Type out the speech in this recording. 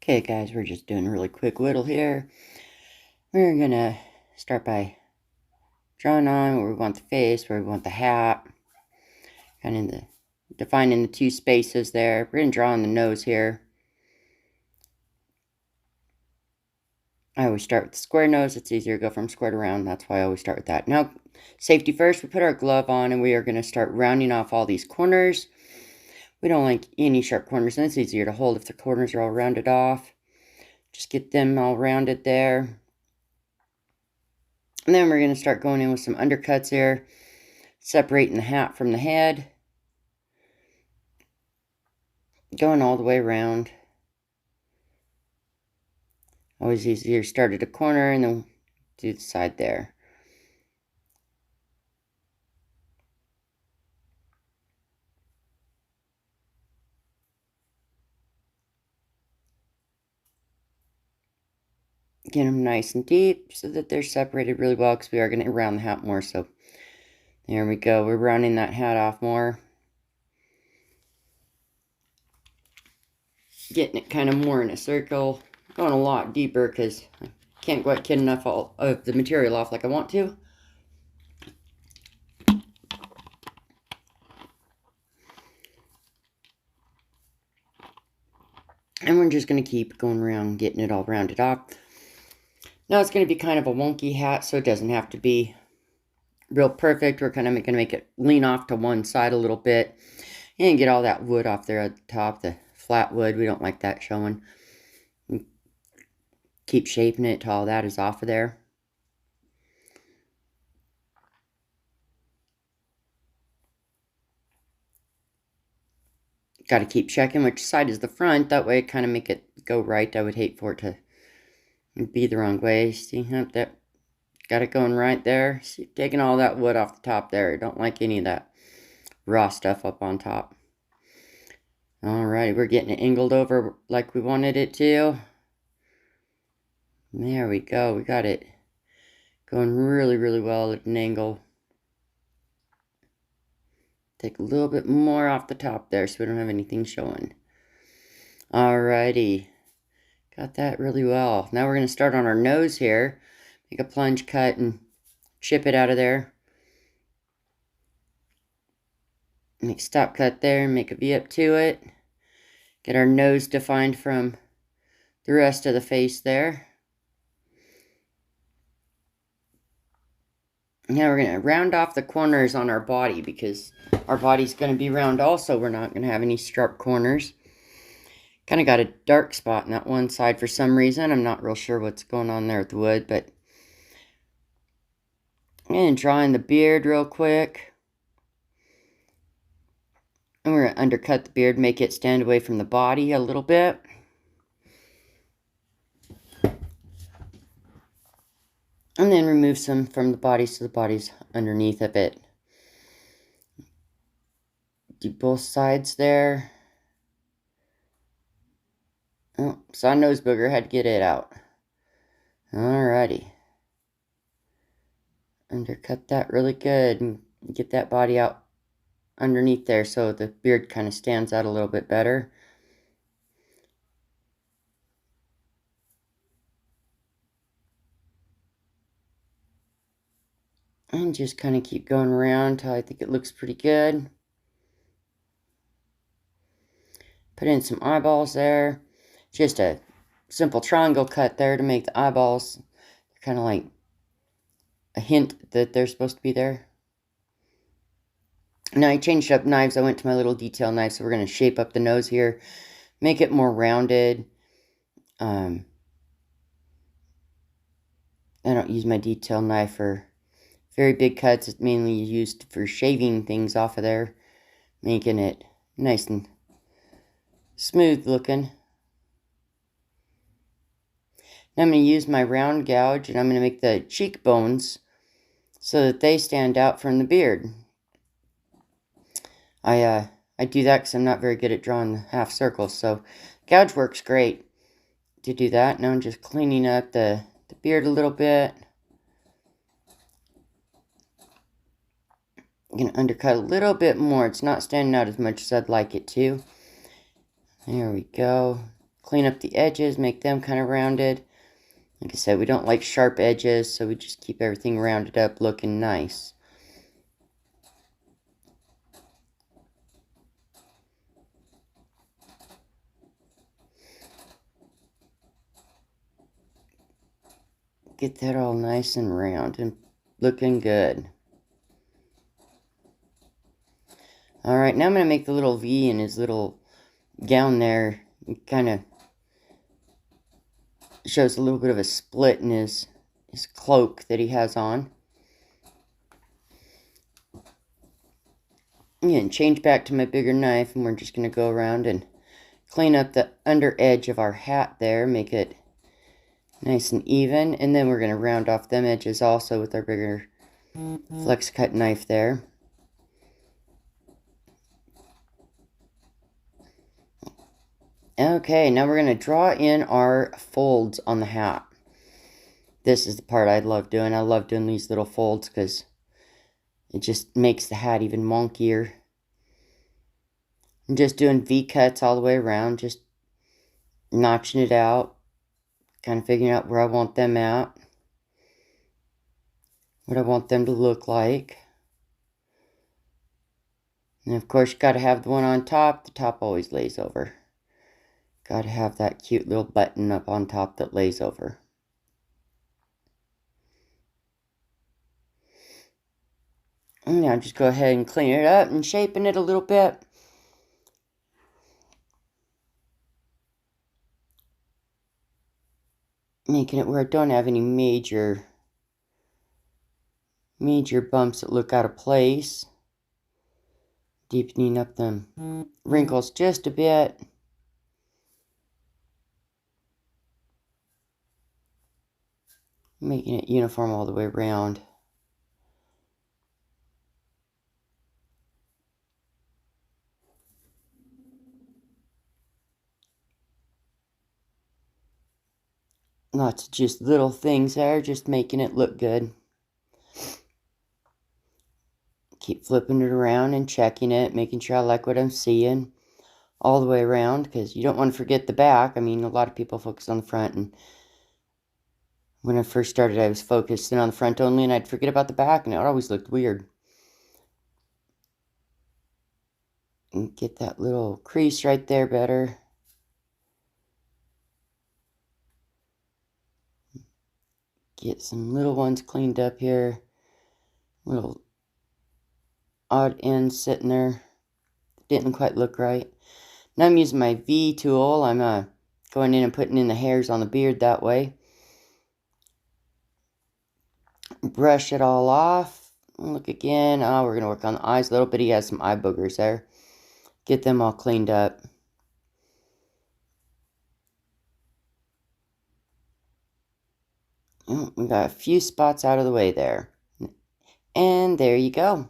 Okay, guys, we're just doing a really quick whittle here. We're gonna start by drawing on where we want the face, where we want the hat, kind of defining the two spaces there. We're gonna draw on the nose here. I always start with the square nose. It's easier to go from square to round. That's why I always start with that. Now, safety first. We put our glove on and we are gonna start rounding off all these corners. We don't like any sharp corners, and it's easier to hold if the corners are all rounded off. Just get them all rounded there. And then we're going to start going in with some undercuts here, separating the hat from the head, going all the way around. Always easier to start at a corner and then do the side there. Get them nice and deep so that they're separated really well, because we are going to round the hat more. So there we go. We're rounding that hat off more. Getting it kind of more in a circle. Going a lot deeper because I can't quite get enough of the material off like I want to. And we're just going to keep going around getting it all rounded off. Now it's going to be kind of a wonky hat, so it doesn't have to be real perfect. We're kind of going to make it lean off to one side a little bit and get all that wood off there at the top, the flat wood. We don't like that showing. Keep shaping it till all that is off of there. Got to keep checking which side is the front. That way, kind of make it go right. I would hate for it to be the wrong way. See, that got it going right there. See, taking all that wood off the top there. I don't like any of that raw stuff up on top. Alrighty, we're getting it angled over like we wanted it to. There we go. We got it going really, really well at an angle. Take a little bit more off the top there so we don't have anything showing. Alrighty. Got that really well. Now we're going to start on our nose here. Make a plunge cut and chip it out of there. Make a stop cut there and make a V up to it. Get our nose defined from the rest of the face there. Now we're going to round off the corners on our body, because our body's going to be round also. We're not going to have any sharp corners. Kind of got a dark spot in that one side for some reason. I'm not real sure what's going on there with the wood, but and drawing the beard real quick. And we're going to undercut the beard, make it stand away from the body a little bit. And then remove some from the body so the body's underneath of it. Do both sides there. Oh, saw a nose booger, had to get it out. Alrighty. Undercut that really good and get that body out underneath there so the beard kind of stands out a little bit better. And just kind of keep going around until I think it looks pretty good. Put in some eyeballs there. Just a simple triangle cut there to make the eyeballs kind of like a hint that they're supposed to be there. Now I changed up knives. I went to my little detail knife, so we're going to shape up the nose here. Make it more rounded. I don't use my detail knife for very big cuts. It's mainly used for shaving things off of there. Making it nice and smooth looking. Now I'm going to use my round gouge, and I'm going to make the cheekbones so that they stand out from the beard. I do that because I'm not very good at drawing half circles, so gouge works great to do that. Now I'm just cleaning up the beard a little bit. I'm going to undercut a little bit more. It's not standing out as much as I'd like it to. There we go. clean up the edges, make them kind of rounded. Like I said, we don't like sharp edges, so we just keep everything rounded up, looking nice. Get that all nice and round and looking good. Alright, now I'm going to make the little V in his little gown there. It kind of shows a little bit of a split in his cloak that he has on. And change back to my bigger knife, and we're just going to go around and clean up the under edge of our hat there, make it nice and even, and then we're going to round off them edges also with our bigger flex cut knife there. Okay, now we're going to draw in our folds on the hat. This is the part I love doing. I love doing these little folds because it just makes the hat even wonkier. I'm just doing V-cuts all the way around, just notching it out, kind of figuring out where I want them at, what I want them to look like. And of course, you got to have the one on top. The top always lays over. Got to have that cute little button up on top that lays over. And now just go ahead and clean it up and shaping it a little bit. Making it where I don't have any major bumps that look out of place. Deepening up them wrinkles just a bit. Making it uniform all the way around. Lots of just little things there, just making it look good. Keep flipping it around and checking it, making sure I like what I'm seeing all the way around, because you don't want to forget the back. I mean, a lot of people focus on the front, and when I first started, I was focusing on the front only, and I'd forget about the back, and it always looked weird. And get that little crease right there better. Get some little ones cleaned up here. Little odd ends sitting there. Didn't quite look right. Now I'm using my V tool. I'm going in and putting in the hairs on the beard that way. Brush it all off. Look again. Oh, we're going to work on the eyes a little bit. He has some eye boogers there. Get them all cleaned up. We got a few spots out of the way there. And there you go.